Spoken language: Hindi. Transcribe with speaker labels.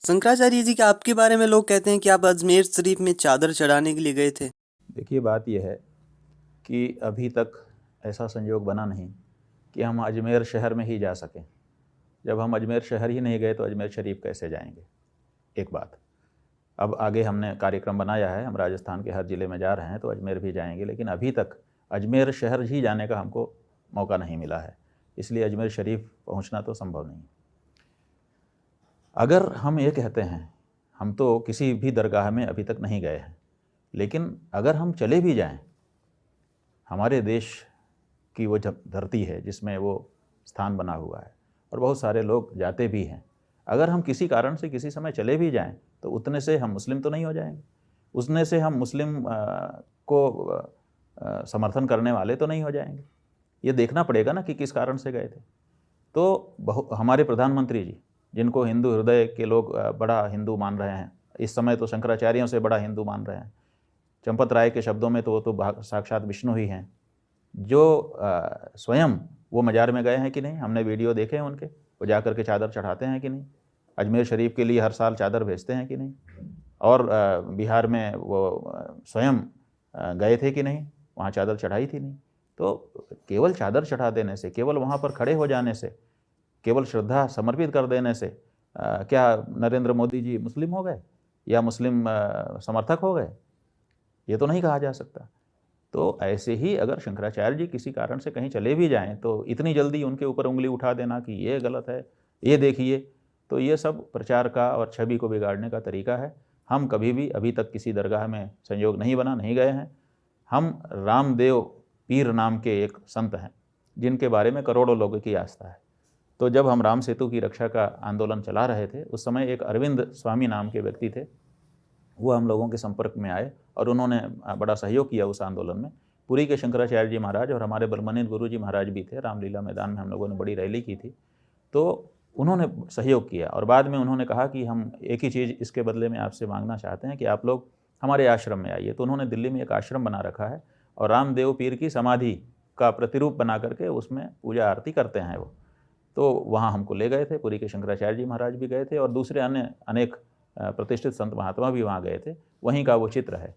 Speaker 1: शंकराचार्य जी के आपके बारे में लोग कहते हैं कि आप अजमेर शरीफ में चादर चढ़ाने के लिए गए थे।
Speaker 2: देखिए, बात यह है कि अभी तक ऐसा संयोग बना नहीं कि हम अजमेर शहर में ही जा सकें। जब हम अजमेर शहर ही नहीं गए तो अजमेर शरीफ कैसे जाएंगे? एक बात। अब आगे हमने कार्यक्रम बनाया है, हम राजस्थान के हर ज़िले में जा रहे हैं, तो अजमेर भी जाएंगे, लेकिन अभी तक अजमेर शहर ही जाने का हमको मौका नहीं मिला है, इसलिए अजमेर शरीफ पहुंचना तो संभव नहीं। अगर हम ये कहते हैं, हम तो किसी भी दरगाह में अभी तक नहीं गए हैं, लेकिन अगर हम चले भी जाएं, हमारे देश की वो धरती है जिसमें वो स्थान बना हुआ है और बहुत सारे लोग जाते भी हैं। अगर हम किसी कारण से किसी समय चले भी जाएं तो उतने से हम मुस्लिम तो नहीं हो जाएंगे, उतने से हम मुस्लिम को समर्थन करने वाले तो नहीं हो जाएंगे। ये देखना पड़ेगा ना कि किस कारण से गए थे। तो हमारे प्रधानमंत्री जी, जिनको हिंदू हृदय के लोग बड़ा हिंदू मान रहे हैं, इस समय तो शंकराचार्यों से बड़ा हिंदू मान रहे हैं, चंपत राय के शब्दों में तो वो तो साक्षात विष्णु ही हैं, जो स्वयं वो मज़ार में गए हैं कि नहीं? हमने वीडियो देखे हैं उनके, वो जा कर के चादर चढ़ाते हैं कि नहीं? अजमेर शरीफ के लिए हर साल चादर भेजते हैं कि नहीं? और बिहार में वो स्वयं गए थे कि नहीं? वहाँ चादर चढ़ाई थी नहीं? तो केवल चादर चढ़ा देने से, केवल वहाँ पर खड़े हो जाने से, केवल श्रद्धा समर्पित कर देने से क्या नरेंद्र मोदी जी मुस्लिम हो गए या मुस्लिम समर्थक हो गए? ये तो नहीं कहा जा सकता। तो ऐसे ही अगर शंकराचार्य जी किसी कारण से कहीं चले भी जाएं तो इतनी जल्दी उनके ऊपर उंगली उठा देना कि ये गलत है, ये देखिए, तो ये सब प्रचार का और छवि को बिगाड़ने का तरीका है। हम कभी भी अभी तक किसी दरगाह में संयोग नहीं बना, नहीं गए हैं। हम रामदेव पीर नाम के एक संत हैं जिनके बारे में करोड़ों लोगों की आस्था है। तो जब हम राम सेतु की रक्षा का आंदोलन चला रहे थे, उस समय एक अरविंद स्वामी नाम के व्यक्ति थे, वो हम लोगों के संपर्क में आए और उन्होंने बड़ा सहयोग किया उस आंदोलन में। पुरी के शंकराचार्य जी महाराज और हमारे ब्रह्मनिंद गुरु जी महाराज भी थे, रामलीला मैदान में हम लोगों ने बड़ी रैली की थी, तो उन्होंने सहयोग किया और बाद में उन्होंने कहा कि हम एक ही चीज़ इसके बदले में आपसे मांगना चाहते हैं कि आप लोग हमारे आश्रम में आइए। तो उन्होंने दिल्ली में एक आश्रम बना रखा है और रामदेव पीर की समाधि का प्रतिरूप बना करके उसमें पूजा आरती करते हैं वो। तो वहाँ हमको ले गए थे, पुरी के शंकराचार्य जी महाराज भी गए थे और दूसरे अन्य अनेक प्रतिष्ठित संत महात्मा भी वहाँ गए थे। वहीं का वो चित्र है।